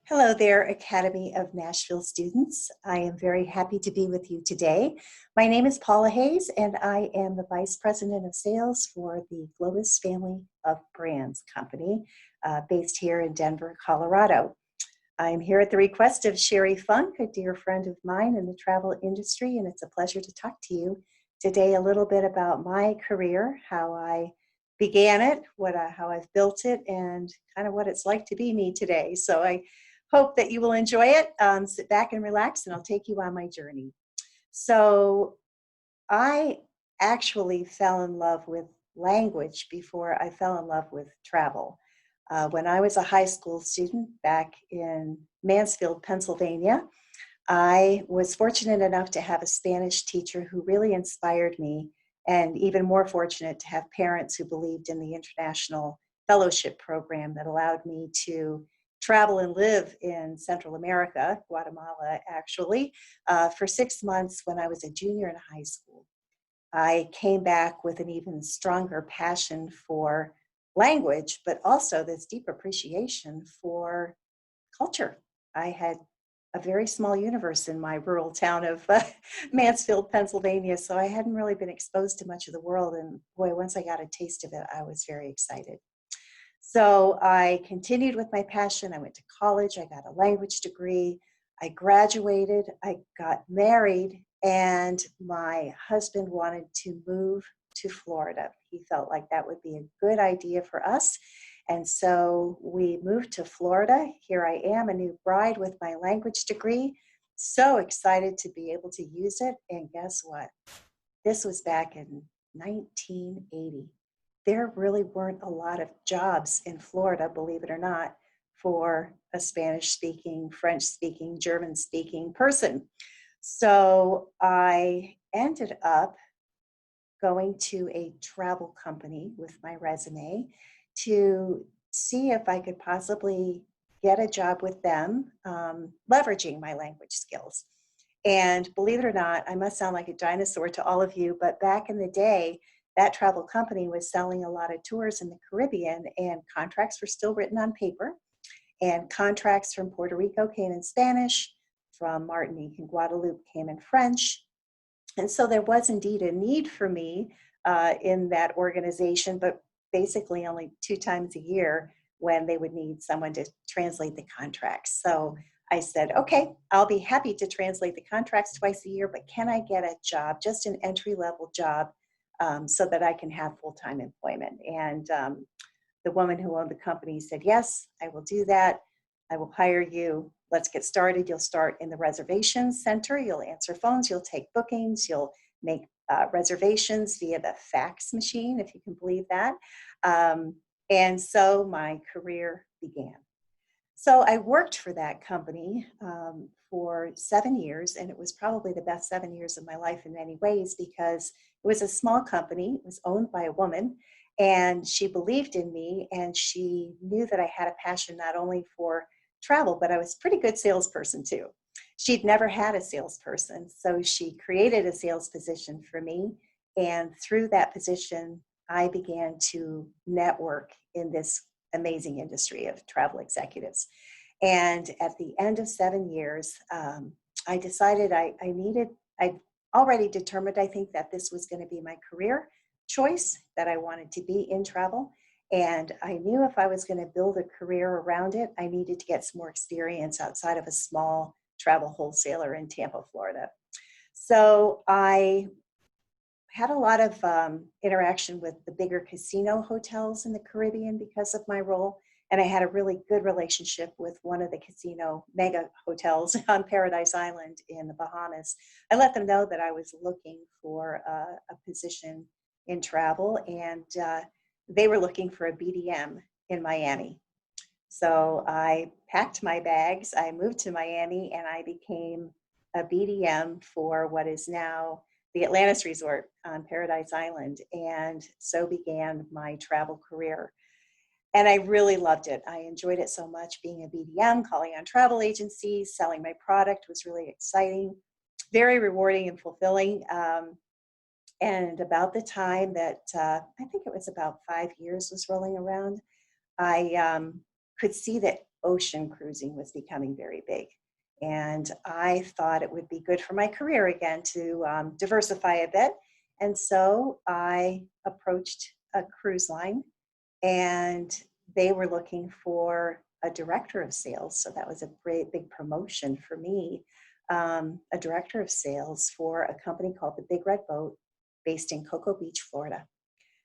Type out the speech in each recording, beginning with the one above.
Hello there, Academy of Nashville students. I am very happy to be with you today. My name is Paula Hayes, and I am the Vice President of Sales for the Globus family of brands company based here in Denver, Colorado. I'm here at the request of Sherry Funk, a dear friend of mine in the travel industry, and it's a pleasure to talk to you today a little bit about my career, how I began it, how I've built it, and kind of what it's like to be me today. So I hope that you will enjoy it. Sit back and relax, and I'll take you on my journey. So I actually fell in love with language before I fell in love with travel. When I was a high school student back in Mansfield, Pennsylvania, I was fortunate enough to have a Spanish teacher who really inspired me, and even more fortunate to have parents who believed in the international fellowship program that allowed me to travel and live in Central America, Guatemala actually, for 6 months when I was a junior in high school. I came back with an even stronger passion for language, but also this deep appreciation for culture. I had a very small universe in my rural town of Mansfield, Pennsylvania, so I hadn't really been exposed to much of the world. And boy, once I got a taste of it, I was very excited. So I continued with my passion. I went to college, I got a language degree, I graduated, I got married, and my husband wanted to move to Florida. He felt like that would be a good idea for us. And so we moved to Florida. Here I am, a new bride with my language degree. So excited to be able to use it. And guess what? This was back in 1980. There really weren't a lot of jobs in Florida, believe it or not, for a Spanish speaking, French speaking, German speaking person. So I ended up going to a travel company with my resume to see if I could possibly get a job with them, leveraging my language skills. And believe it or not, I must sound like a dinosaur to all of you, but back in the day, that travel company was selling a lot of tours in the Caribbean, and contracts were still written on paper. And contracts from Puerto Rico came in Spanish, from Martinique and Guadeloupe came in French. And so there was indeed a need for me in that organization, but basically only 2 times a year when they would need someone to translate the contracts. So I said, okay, I'll be happy to translate the contracts twice a year, but can I get a job, just an entry-level job, so that I can have full-time employment? And the woman who owned the company said, yes, I will do that. I will hire you. Let's get started. You'll start in the reservations center. You'll answer phones. You'll take bookings. You'll make reservations via the fax machine, if you can believe that. And so my career began. So I worked for that company for 7 years, and it was probably the best 7 years of my life in many ways, because it was a small company. It was owned by a woman, and she believed in me, and she knew that I had a passion not only for travel, but I was a pretty good salesperson too. She'd never had a salesperson, so she created a sales position for me, and through that position, I began to network in this amazing industry of travel executives. And at the end of 7 years, I decided I already determined, I think, that this was going to be my career choice, that I wanted to be in travel. And I knew if I was going to build a career around it, I needed to get some more experience outside of a small travel wholesaler in Tampa, Florida. So I had a lot of interaction with the bigger casino hotels in the Caribbean because of my role. And I had a really good relationship with one of the casino mega hotels on Paradise Island in the Bahamas. I let them know that I was looking for a position in travel, and they were looking for a BDM in Miami. So I packed my bags, I moved to Miami, and I became a BDM for what is now the Atlantis Resort on Paradise Island. And so began my travel career. And I really loved it. I enjoyed it so much. Being a BDM, calling on travel agencies, selling my product was really exciting, very rewarding and fulfilling. And about the time that, I think it was about 5 years was rolling around, I could see that ocean cruising was becoming very big. And I thought it would be good for my career again to diversify a bit. And so I approached a cruise line, and they were looking for a director of sales. So that was a great big promotion for me, a director of sales for a company called the Big Red Boat based in Cocoa Beach, Florida.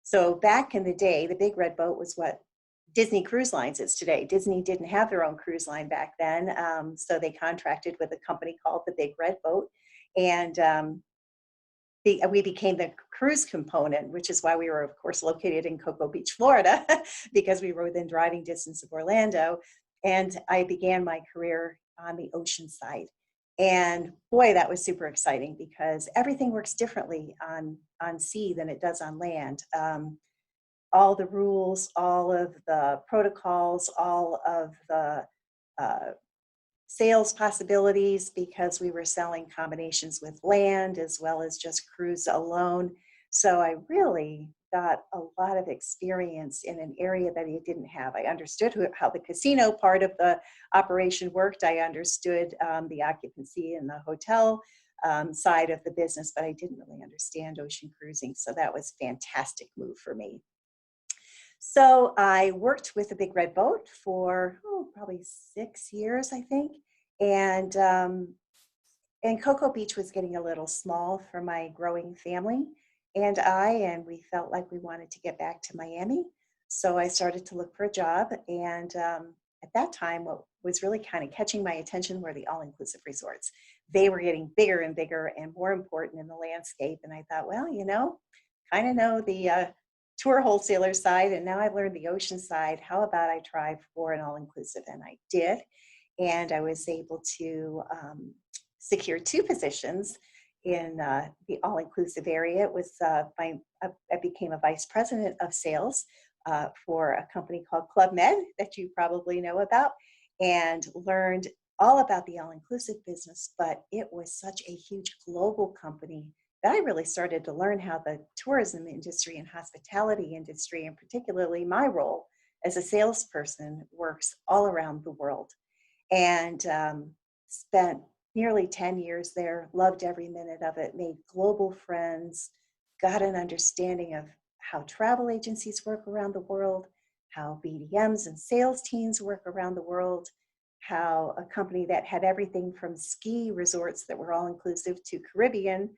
So back in the day, the Big Red Boat was what Disney Cruise Lines is today. Disney didn't have their own cruise line back then, so they contracted with a company called the Big Red Boat, and we became the cruise component, which is why we were, of course, located in Cocoa Beach, Florida, because we were within driving distance of Orlando. And I began my career on the ocean side. And boy, that was super exciting because everything works differently on sea than it does on land. All the rules, all of the protocols, all of the uh, sales possibilities, because we were selling combinations with land as well as just cruise alone. So I really got a lot of experience in an area that I didn't have. I understood how the casino part of the operation worked. I understood the occupancy and the hotel side of the business, but I didn't really understand ocean cruising. So that was a fantastic move for me. So I worked with a Big Red Boat for probably 6 years, I think. And Cocoa Beach was getting a little small for my growing family. And we felt like we wanted to get back to Miami. So I started to look for a job. And at that time, what was really kind of catching my attention were the all-inclusive resorts. They were getting bigger and bigger and more important in the landscape. And I thought, well, kind of know the tour wholesaler side, and now I've learned the ocean side. How about I try for an all-inclusive? And I did, and I was able to secure 2 positions in the all-inclusive area. It was I became a vice president of sales for a company called Club Med that you probably know about, and learned all about the all-inclusive business. But it was such a huge global company that I really started to learn how the tourism industry and hospitality industry, and particularly my role as a salesperson, works all around the world. And spent nearly 10 years there, loved every minute of it, made global friends, got an understanding of how travel agencies work around the world, how BDMs and sales teams work around the world, how a company that had everything from ski resorts that were all inclusive to Caribbean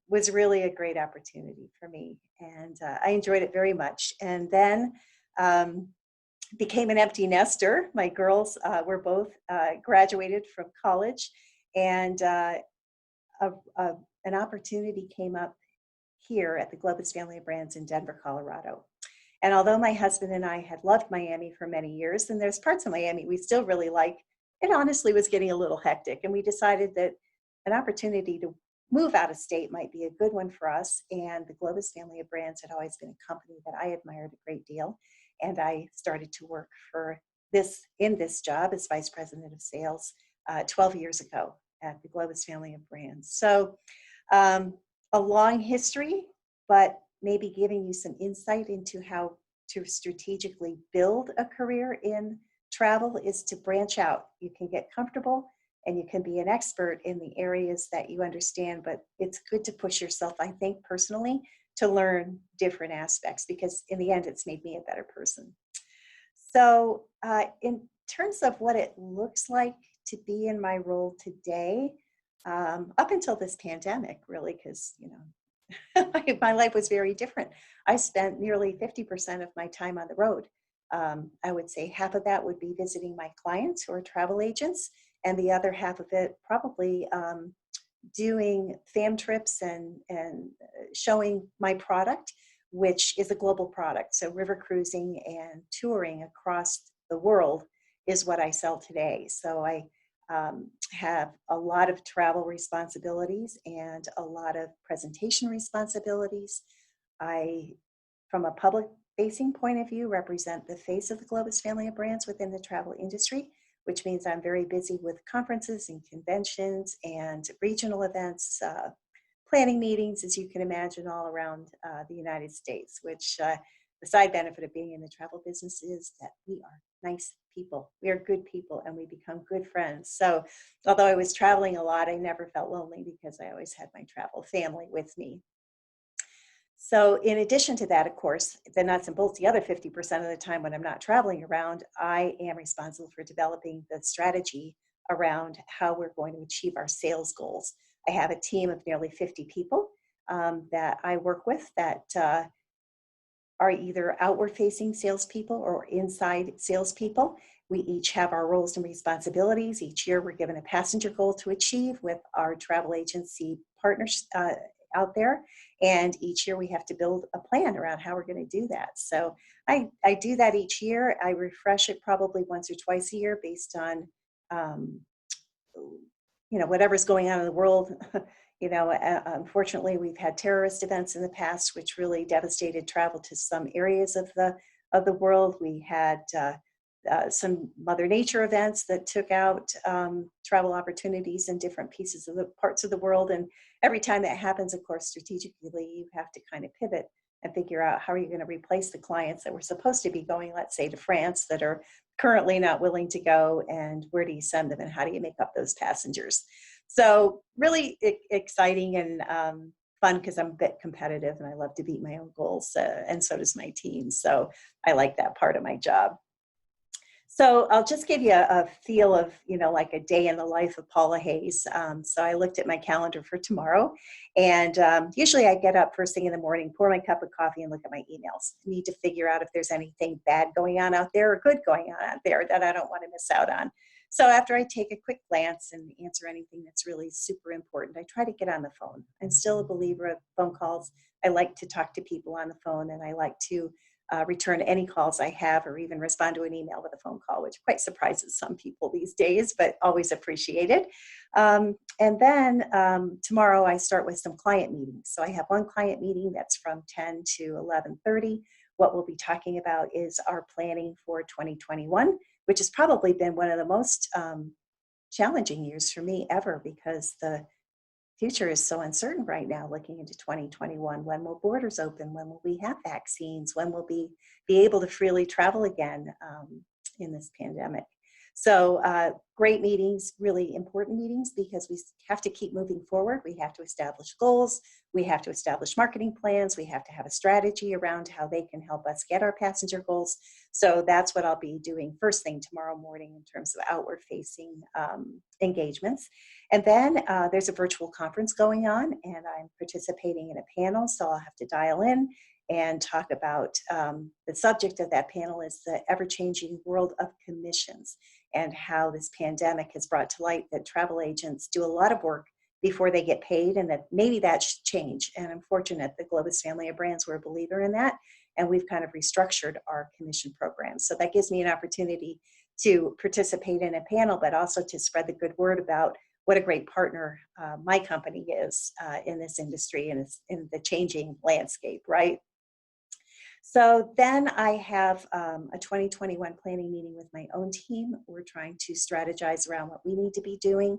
was really a great opportunity for me. And I enjoyed it very much. And then became an empty nester. My girls were both graduated from college, and an opportunity came up here at the Globus family of brands in Denver, Colorado. And although my husband and I had loved Miami for many years, and there's parts of Miami we still really like, it honestly was getting a little hectic. And we decided that an opportunity to move out of state might be a good one for us. And the Globus family of brands had always been a company that I admired a great deal. And I started to work in this job as vice president of sales 12 years ago at the Globus family of brands. So a long history, but maybe giving you some insight into how to strategically build a career in travel is to branch out. You can get comfortable and you can be an expert in the areas that you understand, but it's good to push yourself, I think, personally, to learn different aspects, because in the end, it's made me a better person. So in terms of what it looks like to be in my role today, up until this pandemic, really, because, my life was very different. I spent nearly 50% of my time on the road. I would say half of that would be visiting my clients who are travel agents, and the other half of it probably doing fam trips and showing my product, which is a global product. So river cruising and touring across the world is what I sell today. So I have a lot of travel responsibilities and a lot of presentation responsibilities. I, from a public facing point of view, represent the face of the Globus family of brands within the travel industry, which means I'm very busy with conferences and conventions and regional events, planning meetings, as you can imagine, all around the United States, which the side benefit of being in the travel business is that we are nice people. We are good people, and we become good friends. So although I was traveling a lot, I never felt lonely because I always had my travel family with me. So in addition to that, of course, the nuts and bolts, the other 50% of the time when I'm not traveling around, I am responsible for developing the strategy around how we're going to achieve our sales goals. I have a team of nearly 50 people that I work with that are either outward facing salespeople or inside salespeople. We each have our roles and responsibilities. Each year we're given a passenger goal to achieve with our travel agency partners out there. And each year we have to build a plan around how we're going to do that. So I do that each year. I refresh it probably once or twice a year based on um, whatever's going on in the world. Unfortunately, we've had terrorist events in the past, which really devastated travel to some areas of the world. We had some Mother Nature events that took out travel opportunities in different pieces of the parts of the world. And every time that happens, of course, strategically, you have to kind of pivot and figure out how are you going to replace the clients that were supposed to be going, let's say, to France that are currently not willing to go, and where do you send them, and how do you make up those passengers? So really exciting and fun, because I'm a bit competitive and I love to beat my own goals, and so does my team. So I like that part of my job. So I'll just give you a feel of, like a day in the life of Paula Hayes. So I looked at my calendar for tomorrow, and usually I get up first thing in the morning, pour my cup of coffee, and look at my emails. I need to figure out if there's anything bad going on out there or good going on out there that I don't want to miss out on. So after I take a quick glance and answer anything that's really super important, I try to get on the phone. I'm still a believer of phone calls. I like to talk to people on the phone, and I like to return any calls I have, or even respond to an email with a phone call, which quite surprises some people these days, but always appreciated. And then tomorrow I start with some client meetings. So I have one client meeting that's from 10 to 11:30. What we'll be talking about is our planning for 2021, which has probably been one of the most challenging years for me ever, because the future is so uncertain right now, looking into 2021. When will borders open? When will we have vaccines? When will we be able to freely travel again in this pandemic? So great meetings, really important meetings, because we have to keep moving forward. We have to establish goals. We have to establish marketing plans. We have to have a strategy around how they can help us get our passenger goals. So that's what I'll be doing first thing tomorrow morning in terms of outward facing engagements. And then there's a virtual conference going on, and I'm participating in a panel, so I'll have to dial in and talk about the subject of that panel is the ever-changing world of commissions, and how this pandemic has brought to light that travel agents do a lot of work before they get paid, and that maybe that should change. And I'm fortunate the Globus family of brands were a believer in that, and we've kind of restructured our commission program. So that gives me an opportunity to participate in a panel, but also to spread the good word about what a great partner my company is in this industry and in the changing landscape, right? So then I have a 2021 planning meeting with my own team. We're trying to strategize around what we need to be doing.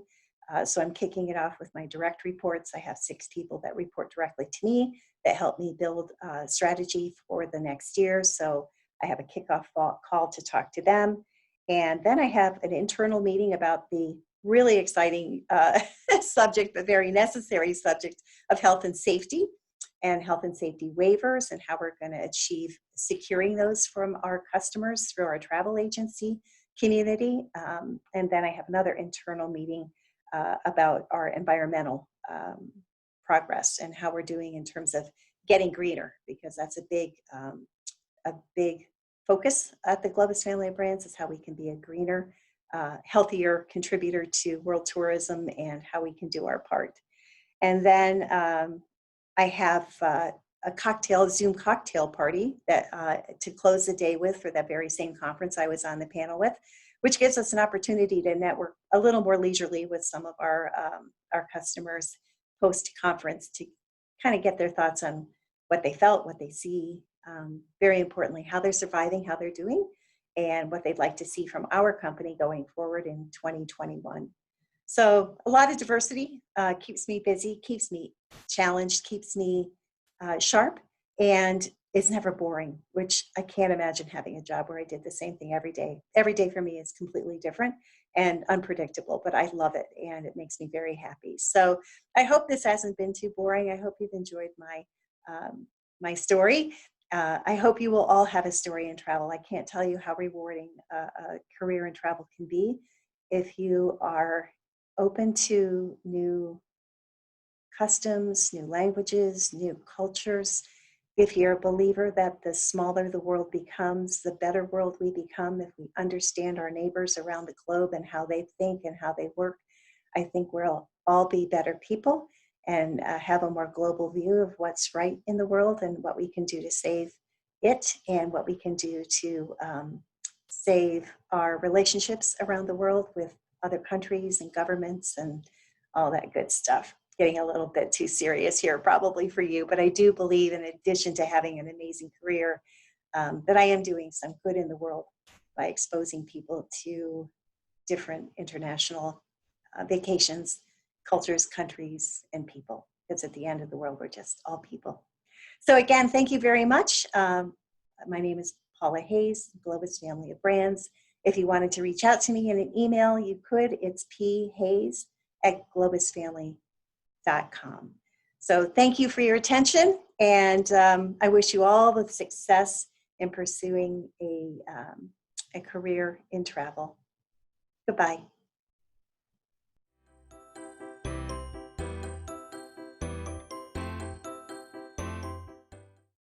So I'm kicking it off with my direct reports. I have 6 people that report directly to me that help me build strategy for the next year. So I have a kickoff call to talk to them. And then I have an internal meeting about the really exciting subject, but very necessary subject of health and safety waivers, and how we're going to achieve securing those from our customers through our travel agency community. And then I have another internal meeting about our environmental progress and how we're doing in terms of getting greener, because that's a big focus at the Globus family of brands, is how we can be a greener, healthier contributor to world tourism, and how we can do our part. And then I have a Zoom cocktail party that to close the day with for that very same conference I was on the panel with, which gives us an opportunity to network a little more leisurely with some of our customers post-conference, to kind of get their thoughts on what they felt, what they see, very importantly, how they're surviving, how they're doing, and what they'd like to see from our company going forward in 2021. So a lot of diversity keeps me busy, keeps me challenged, keeps me sharp, and it's never boring, which I can't imagine having a job where I did the same thing every day. Every day for me is completely different and unpredictable, but I love it and it makes me very happy. So I hope this hasn't been too boring. I hope you've enjoyed my story. I hope you will all have a story in travel. I can't tell you how rewarding a career in travel can be if you are open to new customs, new languages, new cultures. If you're a believer that the smaller the world becomes, the better world we become, if we understand our neighbors around the globe and how they think and how they work, I think we'll all be better people and have a more global view of what's right in the world and what we can do to save it and what we can do to save our relationships around the world with other countries and governments and all that good stuff. Getting a little bit too serious here probably for you, but I do believe in addition to having an amazing career, that I am doing some good in the world by exposing people to different international vacations, cultures, countries, and people. Because at the end of the world, we're just all people. So again, thank you very much. My name is Paula Hayes, Globus Family of Brands. If you wanted to reach out to me in an email, you could. It's phayes@globusfamily.com. So thank you for your attention, and I wish you all the success in pursuing a career in travel. Goodbye.